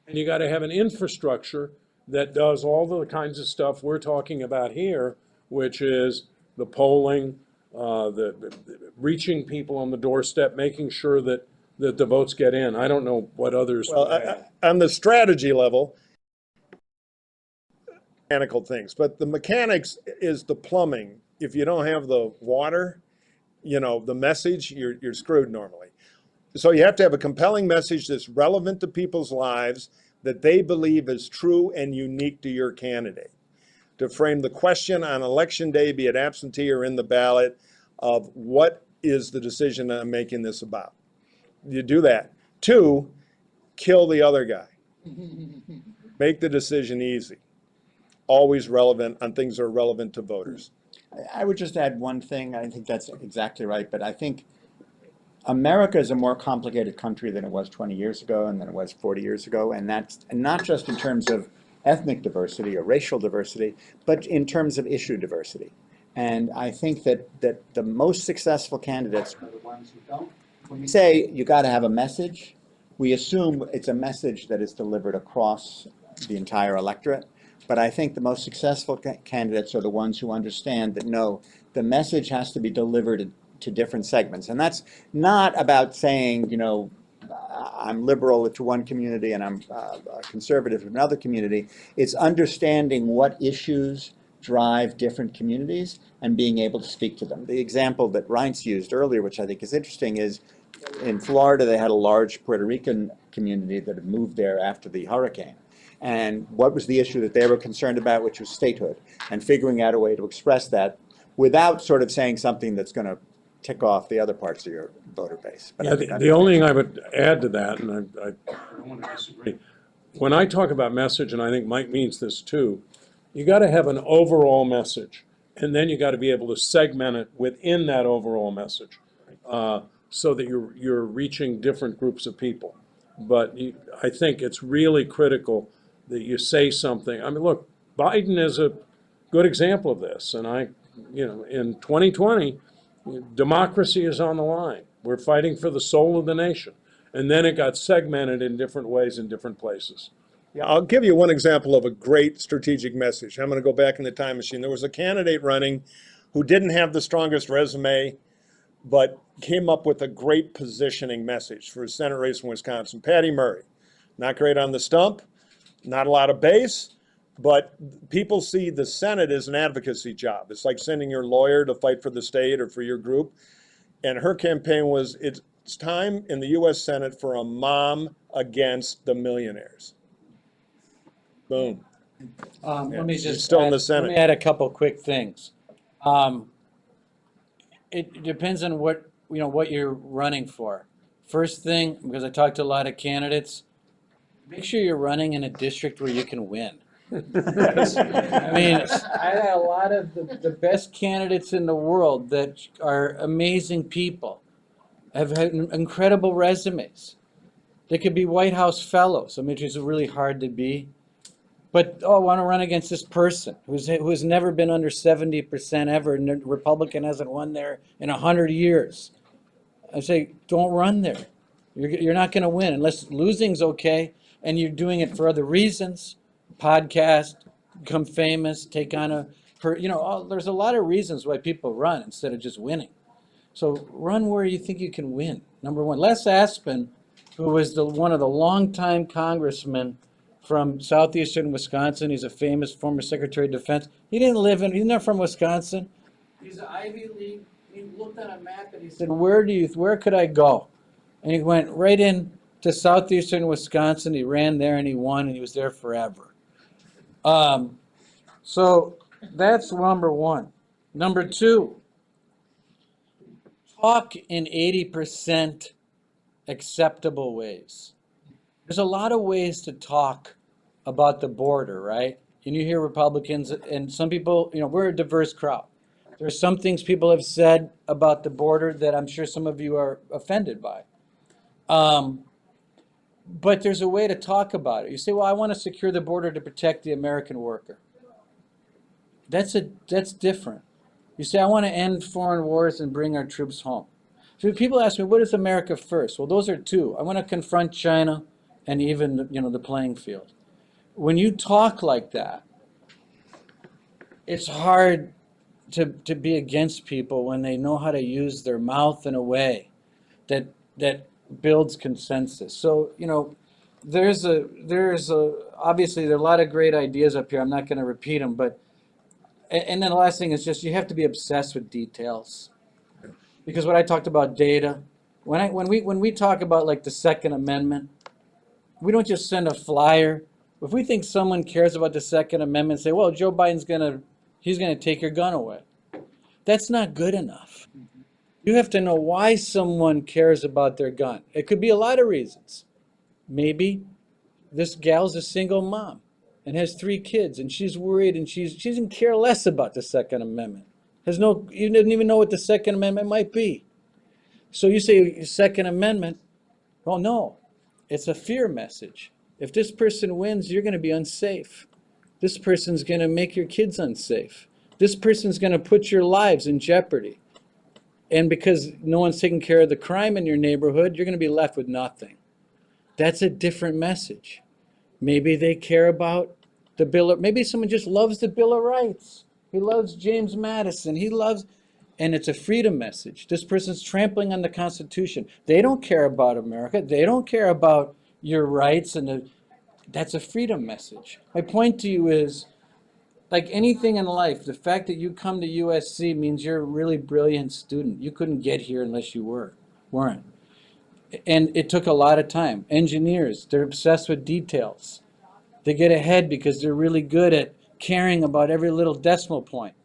and you got to have an infrastructure that does all the kinds of stuff we're talking about here, which is the polling, the reaching people on the doorstep, making sure that the votes get in. I don't know what others.
Well, on the strategy level, mechanical things, but the mechanics is the plumbing. If you don't have the water, the message, you're screwed normally. So you have to have a compelling message that's relevant to people's lives, that they believe is true and unique to your candidate. To frame the question on election day, be it absentee or in the ballot, of what is the decision I'm making this about. You do that. 2, kill the other guy. Make the decision easy. Always relevant on things that are relevant to voters.
I would just add one thing. I think that's exactly right, but I think America is a more complicated country than it was 20 years ago and than it was 40 years ago, and that's not just in terms of ethnic diversity or racial diversity, but in terms of issue diversity. And I think that the most successful candidates are the ones who don't. When we say you got to have a message, we assume it's a message that is delivered across the entire electorate. But I think the most successful candidates are the ones who understand that, no, the message has to be delivered to different segments. And that's not about saying, I'm liberal to one community and I'm conservative to another community. It's understanding what issues drive different communities and being able to speak to them. The example that Reince used earlier, which I think is interesting, is in Florida, they had a large Puerto Rican community that had moved there after the hurricane. And what was the issue that they were concerned about, which was statehood, and figuring out a way to express that without sort of saying something that's going to tick off the other parts of your voter base. But
Yeah, the only thing I would add to that, and I don't want to disagree, when I talk about message, and I think Mike means this too, you got to have an overall message, and then you got to be able to segment it within that overall message, so that you're reaching different groups of people. But I think it's really critical that you say something. I mean, look, Biden is a good example of this, and in 2020, democracy is on the line. We're fighting for the soul of the nation. And then it got segmented in different ways in different places.
Yeah, I'll give you one example of a great strategic message. I'm going to go back in the time machine. There was a candidate running who didn't have the strongest resume, but came up with a great positioning message for a Senate race in Wisconsin. Patty Murray. Not great on the stump, not a lot of base, but people see the Senate as an advocacy job. It's like sending your lawyer to fight for the state or for your group. And her campaign was, it's time in the U.S. Senate for a mom against the millionaires. Boom.
Let me
she's
just
still in the
Let
Senate.
me add a couple quick things. It depends on what you're running for. First thing, because I talked to a lot of candidates, make sure you're running in a district where you can win. I mean, I had a lot of the best candidates in the world that are amazing people, have had incredible resumes. They could be White House fellows, which is really hard to be. But, oh, I want to run against this person who's never been under 70% ever, and the Republican hasn't won there in 100 years. I say, don't run there. You're not going to win unless losing's okay, and you're doing it for other reasons. Podcast, become famous, take on there's a lot of reasons why people run instead of just winning. So run where you think you can win. Number one, Les Aspin, who was one of the longtime congressmen from southeastern Wisconsin. He's a famous former Secretary of Defense. He's not from Wisconsin. He's an Ivy League. He looked on a map and he said, where could I go? And he went right in to southeastern Wisconsin. He ran there and he won, and he was there forever. So that's number one. Number two, talk in 80% acceptable ways. There's a lot of ways to talk about the border, right? And you hear Republicans and some people, we're a diverse crowd. There are some things people have said about the border that I'm sure some of you are offended by. But there's a way to talk about it. You say, well, I want to secure the border to protect the American worker. That's different. You say, I want to end foreign wars and bring our troops home. So people ask me, what is America first? Well, those are two. I want to confront China and even the playing field. When you talk like that, it's hard to be against people when they know how to use their mouth in a way that builds consensus. So, there's obviously there are a lot of great ideas up here. I'm not going to repeat them, but and then the last thing is just you have to be obsessed with details. Because what I talked about data, when we talk about like the Second Amendment, we don't just send a flyer. If we think someone cares about the Second Amendment, say, well, Joe Biden's he's gonna take your gun away. That's not good enough. You have to know why someone cares about their gun. It could be a lot of reasons. Maybe this gal's a single mom and has 3 kids, and she's worried, and she doesn't care less about the Second Amendment. You didn't even know what the Second Amendment might be. So you say Second Amendment, well, no, it's a fear message. If this person wins, you're going to be unsafe. This person's going to make your kids unsafe. This person's going to put your lives in jeopardy. And because no one's taking care of the crime in your neighborhood, you're going to be left with nothing. That's a different message. Maybe they care about the maybe someone just loves the Bill of Rights. He loves James Madison. And it's a freedom message. This person's trampling on the Constitution. They don't care about America. They don't care about your rights. That's a freedom message. My point to you is, like anything in life, the fact that you come to USC means you're a really brilliant student. You couldn't get here unless you weren't. And it took a lot of time. Engineers, they're obsessed with details. They get ahead because they're really good at caring about every little decimal point.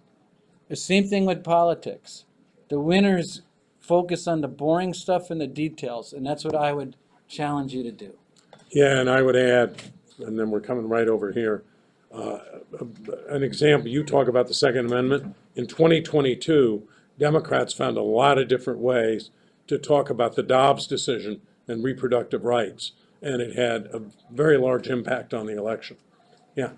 The same thing with politics. The winners focus on the boring stuff and the details, and that's what I would challenge you to do.
Yeah, and I would add, and then we're coming right over here, an example. You talk about the Second Amendment. In 2022, Democrats found a lot of different ways to talk about the Dobbs decision and reproductive rights, and it had a very large impact on the election. Yeah.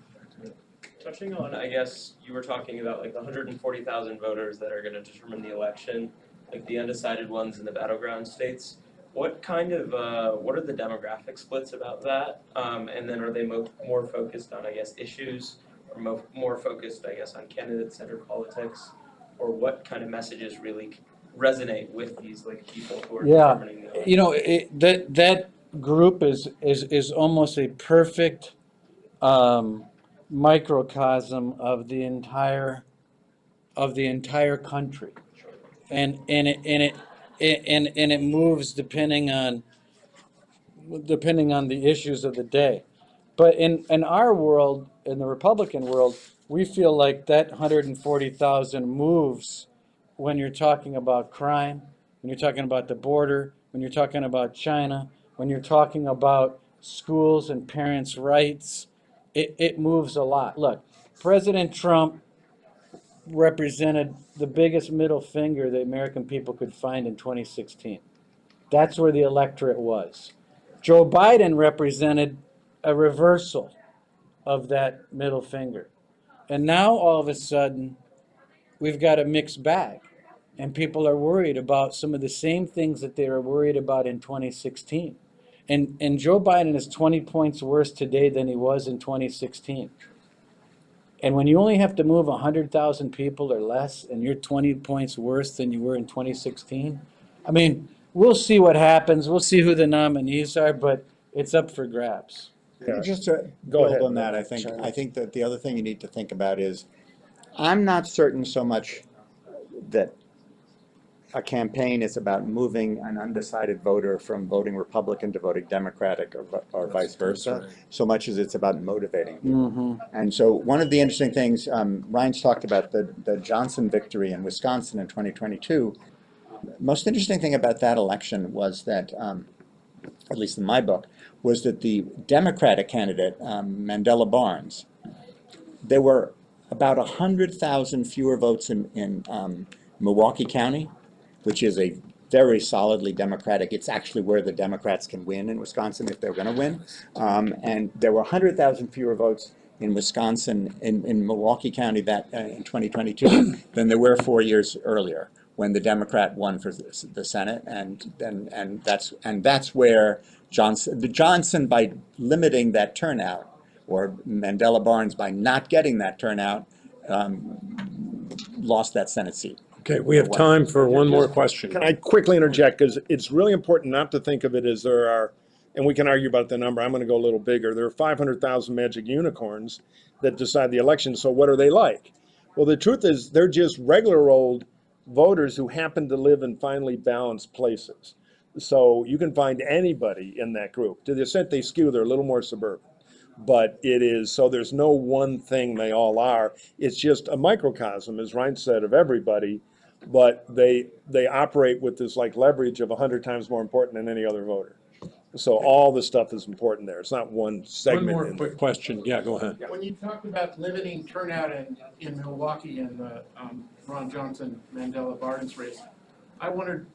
Touching on, I guess, you were talking about like the 140,000 voters that are going to determine the election, like the undecided ones in the battleground states. What kind of, what are the demographic splits about that? And then are they more focused on, I guess, issues, or more focused, I guess, on candidate-centered politics? Or what kind of messages really resonate with these like people who are determining the election?
That group is almost a perfect microcosm of the entire country, and it moves depending on the issues of the day. But in our world, in the Republican world, we feel like that 140,000 moves when you're talking about crime, when you're talking about the border, when you're talking about China, when you're talking about schools and parents' rights. It moves a lot. Look, President Trump represented the biggest middle finger the American people could find in 2016. That's where the electorate was. Joe Biden represented a reversal. of that middle finger. And now all of a sudden, we've got a mixed bag. And people are worried about some of the same things that they were worried about in 2016. And Joe Biden is 20 points worse today than he was in 2016. And when you only have to move 100,000 people or less, and you're 20 points worse than you were in 2016, I mean, we'll see what happens. We'll see who the nominees are, but it's up for grabs.
Just to
Go
build
ahead.
on that, I think that the other thing you need to think about is, I'm not certain so much that a campaign is about moving an undecided voter from voting Republican to voting Democratic or vice versa, so much as it's about motivating people. And so one of the interesting things, Reince talked about the Johnson victory in Wisconsin in 2022. Most interesting thing about that election was that, at least in my book, was that the Democratic candidate, Mandela Barnes, there were about 100,000 fewer votes in Milwaukee County, which is a very solidly Democratic. It's actually where the Democrats can win in Wisconsin if they're going to win. And there were 100,000 fewer votes in Wisconsin, in Milwaukee County that in 2022 than there were 4 years earlier when the Democrat won for the Senate. And that's where Johnson, by limiting that turnout, or Mandela Barnes by not getting that turnout, lost that Senate seat.
Okay, we have time for one more question.
Can I quickly interject, because it's really important not to think of it as there are, and we can argue about the number, I'm going to go a little bigger, there are 500,000 magic unicorns that decide the election, so what are they like? Well, the truth is, they're just regular old voters who happen to live in finely balanced places. So you can find anybody in that group. To the extent they skew, they're a little more suburban. But it is, so there's no one thing they all are. It's just a microcosm, as Reince said, of everybody. But they operate with this like leverage of 100 times more important than any other voter. So all the stuff is important there. It's not one segment.
One more
in
quick
there.
question. Yeah, go ahead.
When you talked about limiting turnout in Milwaukee in the Ron Johnson Mandela Barnes race, I wondered,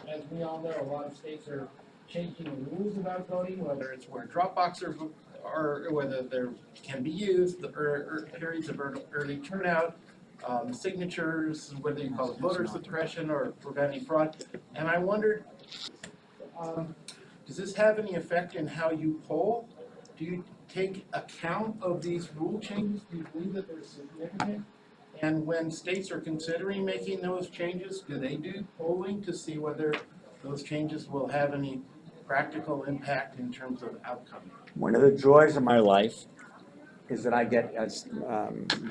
as we all know, a lot of states are changing the rules about voting, whether it's where drop boxes are, whether there can be used, the periods of early turnout, signatures, whether you call it voter suppression or preventing fraud. And I wondered, does this have any effect in how you poll? Do you take account of these rule changes? Do you believe that they're significant? And when states are considering making those changes, do they do polling to see whether those changes will have any practical impact in terms of outcome?
One of the joys of my life is that I get, as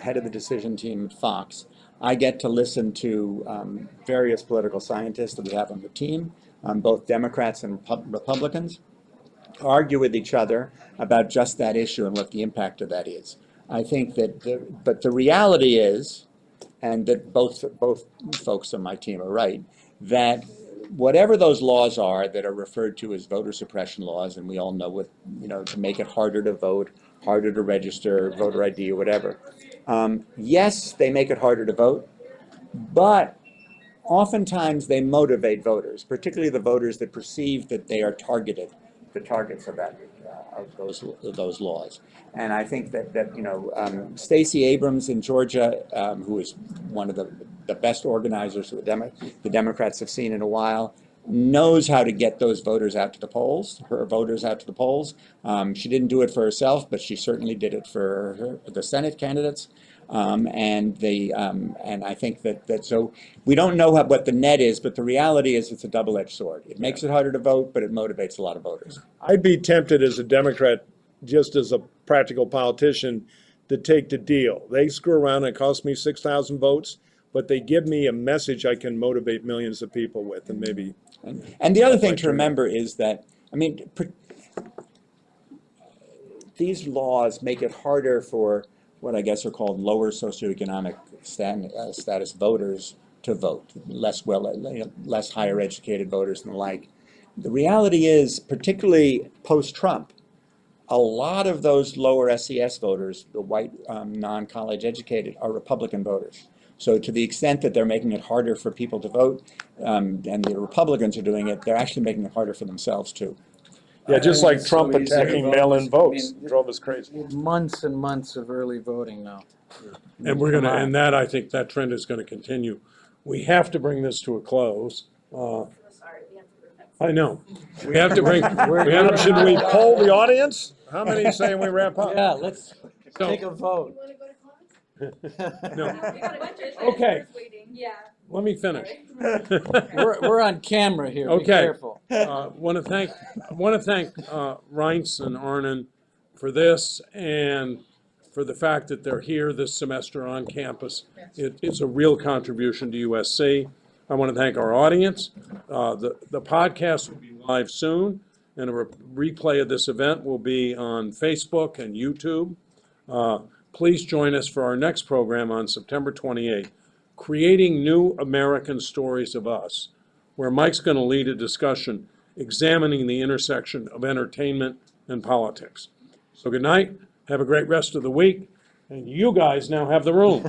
head of the decision team at Fox, I get to listen to various political scientists that we have on the team, both Democrats and Republicans, argue with each other about just that issue and what the impact of that is. I think that, but the reality is, and that both folks on my team are right, that whatever those laws are that are referred to as voter suppression laws, and we all know what, to make it harder to vote, harder to register, voter ID or whatever. Yes, they make it harder to vote, but oftentimes they motivate voters, particularly the voters that perceive that they are targeted, the targets of that, of those laws. And I think that Stacey Abrams in Georgia, who is one of the best organizers the Democrats have seen in a while, knows how to get those voters out to the polls, her voters out to the polls. She didn't do it for herself, but she certainly did it for the Senate candidates. And I think that so we don't know what the net is, but the reality is it's a double-edged sword. It makes it harder to vote, but it motivates a lot of voters.
I'd be tempted as a Democrat, just as a practical politician, to take the deal. They screw around and it costs me 6,000 votes, but they give me a message I can motivate millions of people with, and maybe.
And the other thing to remember is that, these laws make it harder for what I guess are called lower socioeconomic status voters to vote, less higher educated voters and the like. The reality is, particularly post-Trump, a lot of those lower SES voters, the white non-college educated, are Republican voters. So to the extent that they're making it harder for people to vote, and the Republicans are doing it, they're actually making it harder for themselves too.
Yeah, just like
It's
Trump
so easy to
attacking
vote.
mail-in
I
votes,
mean,
drove us crazy.
months and months of early voting now.
And we're gonna,
Come on.
and that, I think that trend is gonna continue. We have to bring this to a close.
Sorry, we have to bring next.
I know. We have to bring, we
Now,
have,
should we poll the audience? How many say we wrap up?
Yeah, let's
So-
take a vote.
You wanna go to class?
No.
We got a budget.
Okay.
Waiting. Yeah.
Let me finish.
We're on camera here, be
Okay.
careful.
Want to thank Reince and Arnon for this and for the fact that they're here this semester on campus. It's a real contribution to USC. I want to thank our audience. The podcast will be live soon, and a replay of this event will be on Facebook and YouTube. Please join us for our next program on September 28th, Creating New American Stories of Us, where Mike's going to lead a discussion examining the intersection of entertainment and politics. So good night, have a great rest of the week, and you guys now have the room.